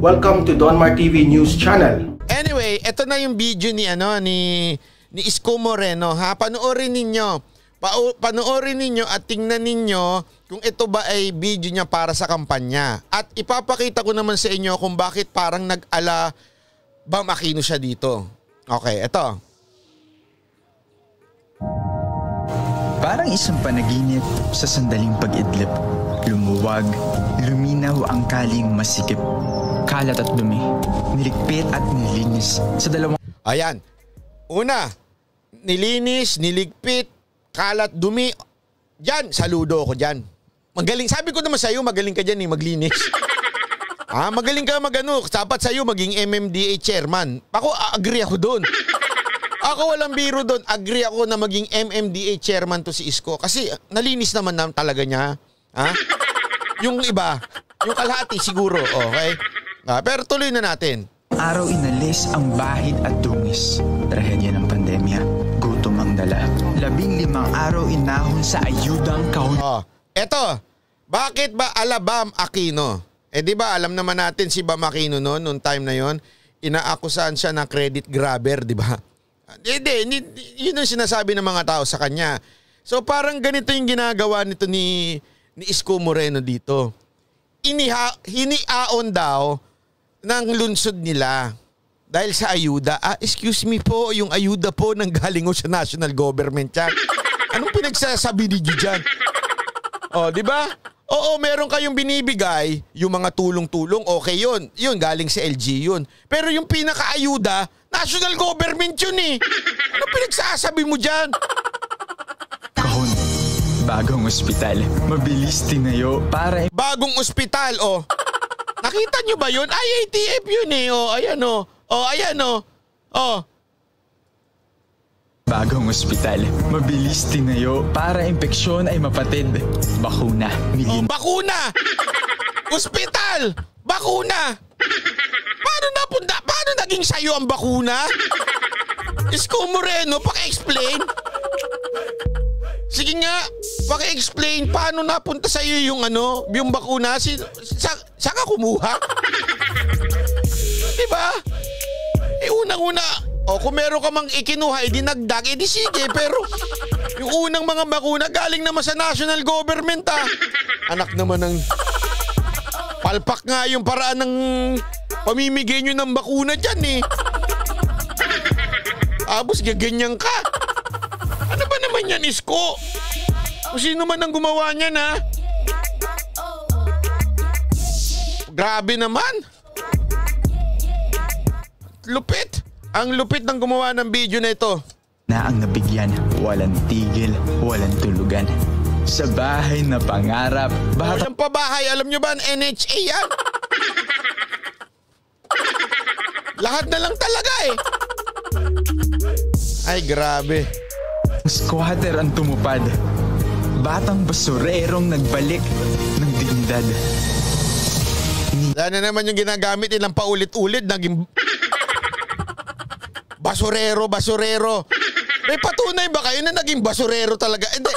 Welcome to Donmar TV News Channel. Anyway, ito na yung video ni Isko Moreno, ha. Panoorin ninyo at tingnan ninyo kung ito ba ay video niya para sa kampanya. At ipapakita ko naman sa inyo kung bakit parang nag-ala Bam Aquino siya dito. Okay, ito. Parang isang panaginip sa sandaling pag-idlip. Lumuwag, luminaw ang kaling masikip. Kalat at dumi, niligpit at nilinis sa dalawang... Ayan. Una, nilinis, niligpit, kalat, dumi. Diyan, saludo ako diyan. Magaling. Sabi ko naman sa iyo, magaling ka diyan maglinis. Magaling ka magano. Dapat sa iyo maging MMDA chairman. Ako, agree ako doon. Ako walang biro doon. Agree ako na maging MMDA chairman to si Isko. Kasi nalinis naman talaga niya. Yung iba, yung kalahati siguro. Okay? Pero tuloy na natin. Araw inalis ang bahid at dungis. Trahedya ng pandemya, gutom ang dala. 15 araw inahon sa ayudang kahon. Eto, bakit ba ala Bam Aquino? Di ba alam naman natin si Bam Aquino noon time na yon, inaakusahan siya ng credit grabber, di ba? Yun ang sinasabi ng mga tao sa kanya. So parang ganito yung ginagawa nito ni Isko Moreno dito. Hiniaon daw ng lungsod nila dahil sa ayuda. Excuse me po, yung ayuda po nang galing sa national government yan. Anong pinagsasabi niyo dyan? Di ba? Oo, meron kayong binibigay, yung mga tulong-tulong, okay yun. Yun, galing sa LG yun. Pero yung pinaka-ayuda, national government yun eh. Anong pinagsasabi mo dyan? Kahon, bagong ospital, mabilis tinayo para... Bagong ospital, Nakita nyo ba yun? IATF yun eh. Ayan. Bagong ospital, mabilis tinayo para impeksyon ay mapatid. Bakuna, milin... bakuna! Ospital! Bakuna! Paano naging sayo ang bakuna? Isko Moreno, paki-explain. Sige nga, paki-explain paano napunta sa iyo yung bakuna. Saan ka kumuha? Diba? Unang-una, kung meron ka mang ikinuha, dinagdag, di sige. Pero yung unang mga bakuna galing naman sa national government, Anak naman ng... Palpak nga yung paraan ng pamimigay nyo ng bakuna dyan eh. Abos, gaganyan ka. Ano ba naman yan, Isko? Kung sino man ang gumawa niyan, Grabe naman. Lupit. Ang lupit ng gumawa ng video na ito. Na ang nabigyan, walang tigil, walang tulugan. Sa bahay na pangarap. Walang pabahay, alam nyo ba ang NHA yan? Lahat na lang talaga eh. Ay, grabe. Squatter ang tumupad. Batang basurerong nagbalik ng dignidad. Sana naman yung ginagamit nilang paulit-ulit, naging basurero. May patunay ba kayo na naging basurero talaga? Hindi.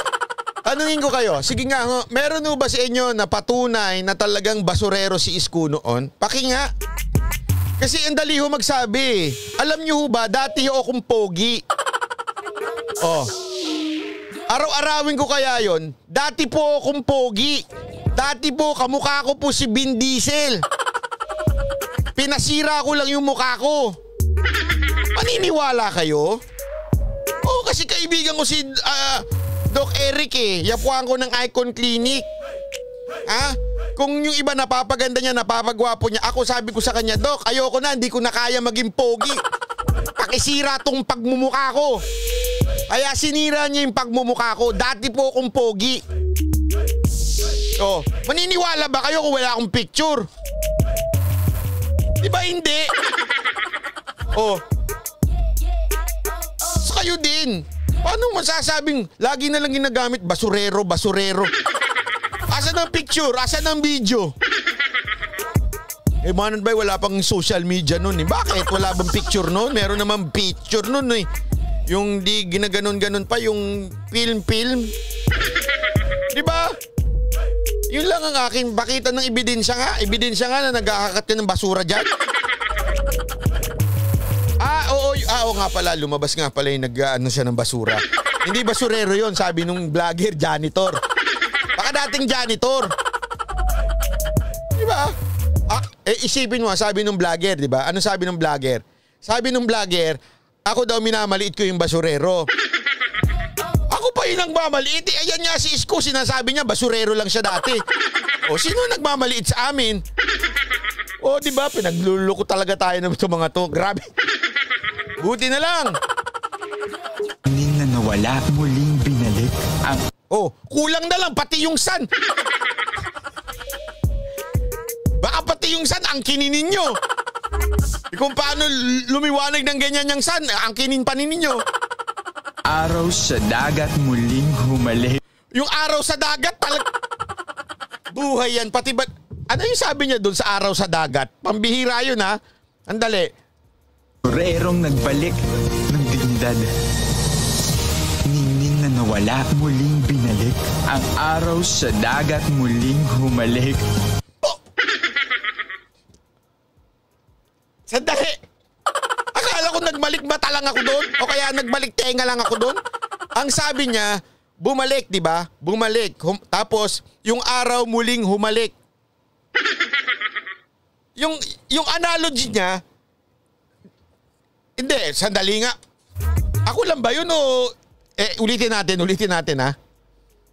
Tanungin ko kayo, sige nga, meron mo ba sa inyo na patunay na talagang basurero si Isko noon? Paki nga. Kasi ang dali ho magsabi. Alam niyo ho ba, dati ho akong pogi. Araw-arawin ko kaya yon. Dati po akong pogi. Dati po, kamukha ko po si Vin Diesel. Pinasira ko lang yung mukha ko. Paniniwala kayo? Kasi kaibigan ko si Doc Eric eh. Yapuan ko ng Icon Clinic. Kung yung iba napapaganda niya, napapagwapo niya, ako sabi ko sa kanya, Doc, ayoko na, hindi ko na kaya maging pogi. Pakisira tong pagmumukha ko. Kaya sinira niya yung pagmumukha ko. Dati po akong pogi. Maniniwala ba kayo kung wala akong picture? Di ba hindi? So kayo din. Paano masasabing lagi na lang ginagamit basurero? Asan ang picture? Asan ang video? Manon ba wala pang social media nun eh. Bakit? Wala bang picture nun? Meron naman picture nun eh. Yung di ginaganon-ganon pa, yung film. Di ba? Yun lang ang aking bakita ng ebidensya nga. Ebidensya nga na nag-aakakat ka ng basura dyan. Oo nga pala. Lumabas nga pala yung nag-ano siya ng basura. Hindi basurero yon, sabi nung vlogger, janitor. Baka dating janitor. Diba? Isipin mo, sabi nung vlogger, diba? Ano sabi nung vlogger? Sabi nung vlogger, ako daw minamaliit ko yung basurero. Ako pa yung nagmamaliit. Ayan nga si Isko, sinasabi niya, basurero lang siya dati. O sino nagmamaliit sa amin? O diba, pinagluluko talaga tayo ng mga to. Grabe. Buti na lang. Ningning na nawala, muling binalik ang... Oh, kulang na lang, pati yung sun. Baka pati yung sun, angkinin ninyo. Kung paano lumiwanag ng ganyan yung sun, angkinin pa ninyo. Araw sa dagat muling humalik. Yung araw sa dagat, buhay yan. Pati ba... Ano yung sabi niya doon sa araw sa dagat? Pambihira yun ha. Andali. Basurerong nagbalik ng dignidad. Ningning na nawala, muling binalik. Ang araw sa dagat muling humalik. Oh! Sandali! Akala ko nagbalik mata lang ako doon o kaya nagbalik tenga lang ako doon. Ang sabi niya, bumalik, di ba? Bumalik. Tapos, yung araw muling humalik. Yung analogy niya, hindi, sandali nga. Ako lang ba yun o... ulitin natin ha.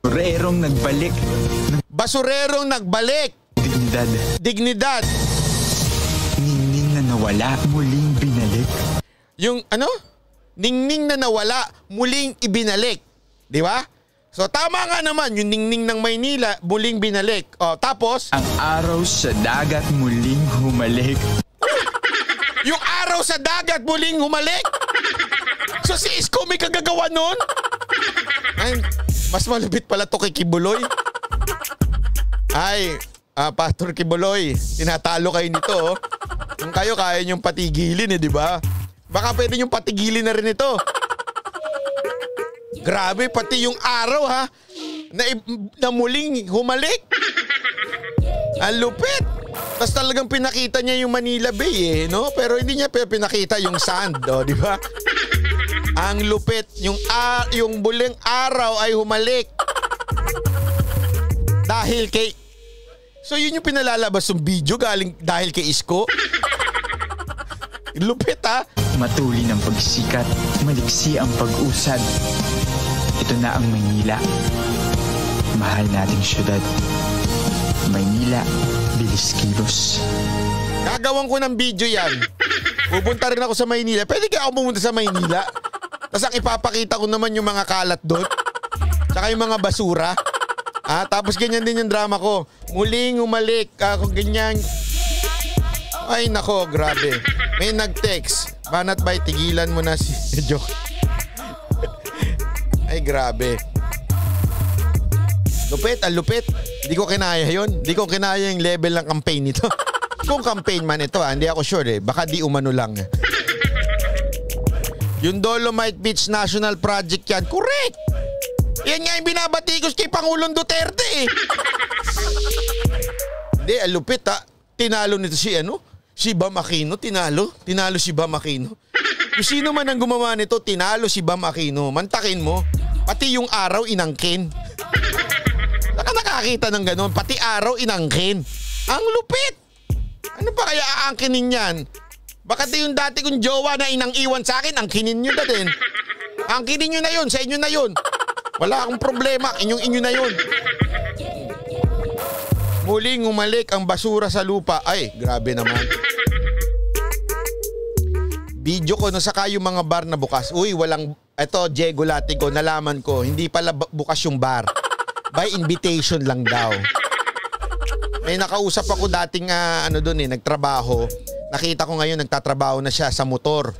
Basurerong nagbalik. Basurerong nagbalik. Dignidad. Ningning na nawala, muling binalik. Yung ano? Ningning na nawala, muling ibinalik. Di ba? So tama nga naman, yung ningning ng Maynila, muling binalik. O, tapos... Ang araw sa dagat muling humalik. Yung araw sa dagat muling humalik? So si Isko may kagagawa nun? Ay, mas malupit pala to kay Kibuloy. Ay, Pastor Kibuloy, tinatalo kayo nito. Oh. Kung kayo kaya niyong patigilin di ba? Baka pwede niyong patigilin na rin ito. Grabe, pati yung araw ha, na muling humalik. Ang lupit. Tapos talagang pinakita niya yung Manila Bay no? Pero hindi niya pinakita yung sand, di ba? Ang lupit, yung buling araw ay humalik. Dahil kay... So yun yung pinalalabas yung video dahil kay Isko? Lupit ha? Matuli ng pagsikat, maliksi ang pag-usad. Ito na ang Maynila. Mahal nating syudad. Maynila, bilis kilos. Gagawan ko ng video yan. Pupunta rin ako sa Maynila. Pwede kaya ako pumunta sa Maynila? Tapos ang ipapakita ko naman yung mga kalat doon. Tsaka yung mga basura. Tapos ganyan din yung drama ko. Muling umalik. Ako ganyan. Ay nako, grabe. May nag-text. Banat ba'y tigilan mo na si joke. Ay grabe. Lupit, ang lupit. Hindi ko kinaya yun. Hindi ko kinaya yung level ng campaign nito. Kung campaign man ito, hindi ako sure Baka di umano lang. Yung Dolomite Beach National Project yan. Correct! Yan nga yung binabatikos kay Pangulong Duterte Hindi, ang lupit Tinalo nito si Bam Aquino. Tinalo si Bam Aquino. Kung sino man ang gumawa nito, tinalo si Bam Aquino. Mantakin mo. Pati yung araw inangkin. Nakakita ng ganun. Pati araw inangkin. Ang lupit! Ano pa kaya aangkinin yan? Baka yung dati kong jowa na inang-iwan sa akin, angkinin nyo na din. Angkinin nyo na yun, sa inyo na yun. Wala akong problema, inyo na yun. Muling umalik ang basura sa lupa. Ay, grabe naman. Video ko saka yung mga bar na bukas. Uy, walang... Eto, Diego Latigo, nalaman ko, hindi pala bukas yung bar. By invitation lang daw. May nakausap ako dating nagtrabaho. Nakita ko ngayon nagtatrabaho na siya sa motor.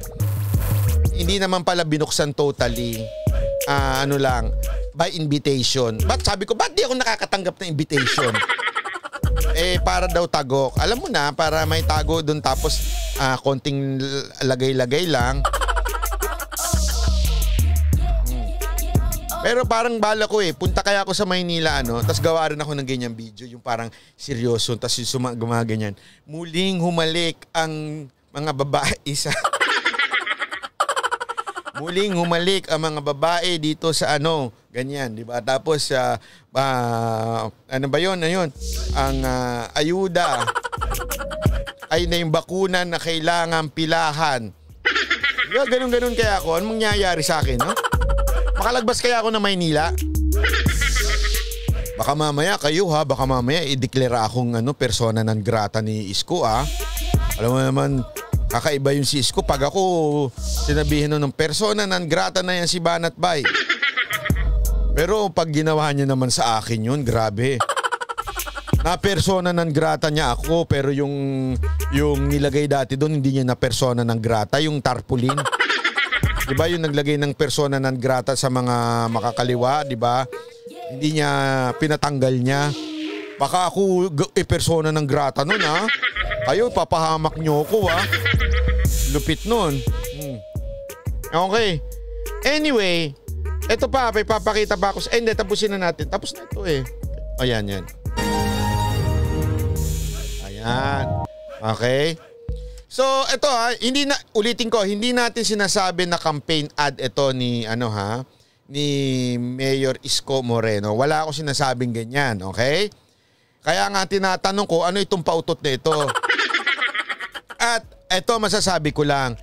Hindi naman pala binuksan totally. By invitation. Sabi ko, ba't di ako nakakatanggap ng invitation? Para daw tagok. Alam mo na, para may tago doon tapos konting lagay-lagay lang. Pero parang bala ko punta kaya ako sa Maynila tapos gawa rin ako ng ganyang video, yung parang seryoso, tapos yung gumaganyan. Muling humalik ang mga babae Muling humalik ang mga babae dito sa ganyan, di ba? Tapos ano ba 'yon? Ayun. Ang ayuda ay na yung bakuna na kailangan pilahan. Yeah, ganun kaya ako. Anong mangyayari sa akin, no? Makalagpas kaya ako ng Maynila? Baka mamaya kayo baka mamaya i-declare akong persona non grata ni Isko Alam mo naman, kakaiba yung si Isko. Pag ako sinabihin ng persona non grata na yan si Banat Bay. Pero pag ginawa niya naman sa akin yun, grabe. Na persona non grata niya ako, pero yung nilagay dati doon hindi niya na persona non grata, yung tarpaulin. 'Di ba yung naglagay ng persona non grata sa mga makakaliwa, 'di ba? Hindi niya pinatanggal niya. Baka ako persona non grata noon Kayo papahamak niyo ako Lupit noon. Okay. Anyway, eto pa, papakita pa ako. Hindi, tapusin na natin. Tapos na ito Ayan, yan. Ayan. Okay. So, ito ulitin ko, hindi natin sinasabi na campaign ad ito ni ni Mayor Isko Moreno. Wala akong sinasabing ganyan, okay? Kaya nga tinatanong ko, ano itong pautot na ito? At ito masasabi ko lang,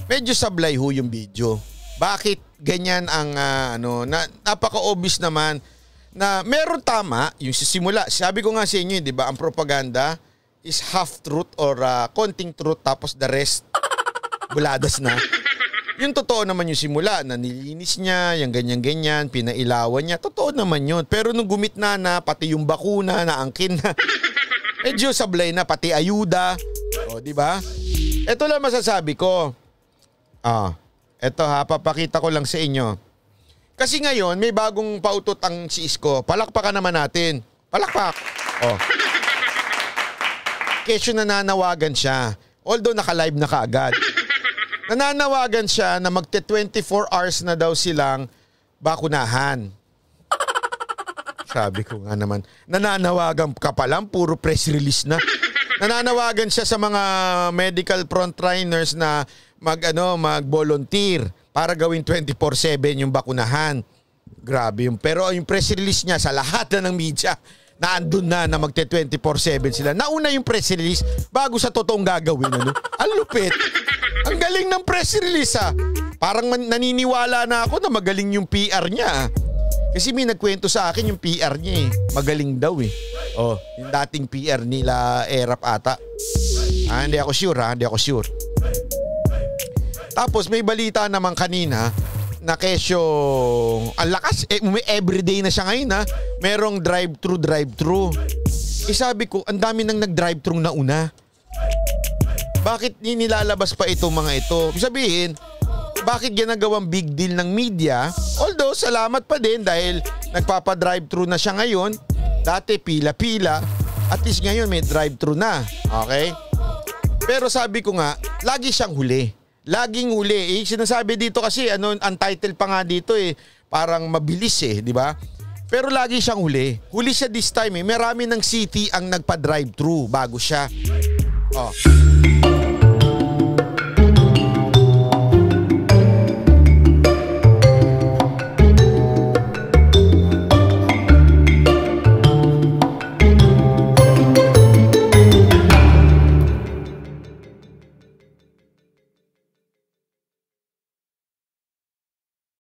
medyo sablay yung video. Bakit ganyan ang napaka-obvious naman na meron tama yung sisimula. Sabi ko nga sa inyo, 'di ba, ang propaganda is half truth or konting truth tapos the rest buladas na. Yung totoo naman yung simula na nilinis niya, yung ganyan-ganyan, pinailawan niya. Totoo naman yun. Pero nung gumitna na, pati yung bakuna, naangkin na. Medyo sablay na, pati ayuda. O, di ba? Ito lang masasabi ko. Ito papakita ko lang sa inyo. Kasi ngayon, may bagong pautot ang si Isko. Palakpakan naman natin. Palakpak. Kesyo nananawagan siya. Although naka-live na kaagad. Nananawagan siya na magte 24 hours na daw silang bakunahan. Sabi ko nga naman, nananawagan ka pa lang, puro press release na. Nananawagan siya sa mga medical frontliners na mag-volunteer para gawin 24/7 yung bakunahan. Grabe yung, pero yung press release niya sa lahat na ng media, na andun na magte 24/7 sila. Nauna yung press release bago sa totoong gagawin. Ang lupit. Ang galing ng press release Parang naniniwala na ako na magaling yung PR niya. Kasi may nagkwento sa akin yung PR niya magaling daw yung dating PR nila Erap ata. Hindi ako sure Tapos may balita naman kanina na kesyo ang lakas, everyday na siya ngayon merong drive-thru. Sabi ko, ang dami nang nag-drive-thru na una. Bakit nilalabas pa itong mga ito? Sabihin, bakit ginagawang big deal ng media? Although, salamat pa din dahil nagpapa-drive-thru na siya ngayon. Dati pila-pila. At least ngayon may drive-thru na. Okay? Pero sabi ko nga, lagi siyang huli. Laging huli. Sinasabi dito kasi, ang title pa nga dito parang mabilis di ba? Pero lagi siyang huli. Huli siya this time Marami ng city ang nagpa-drive-thru bago siya.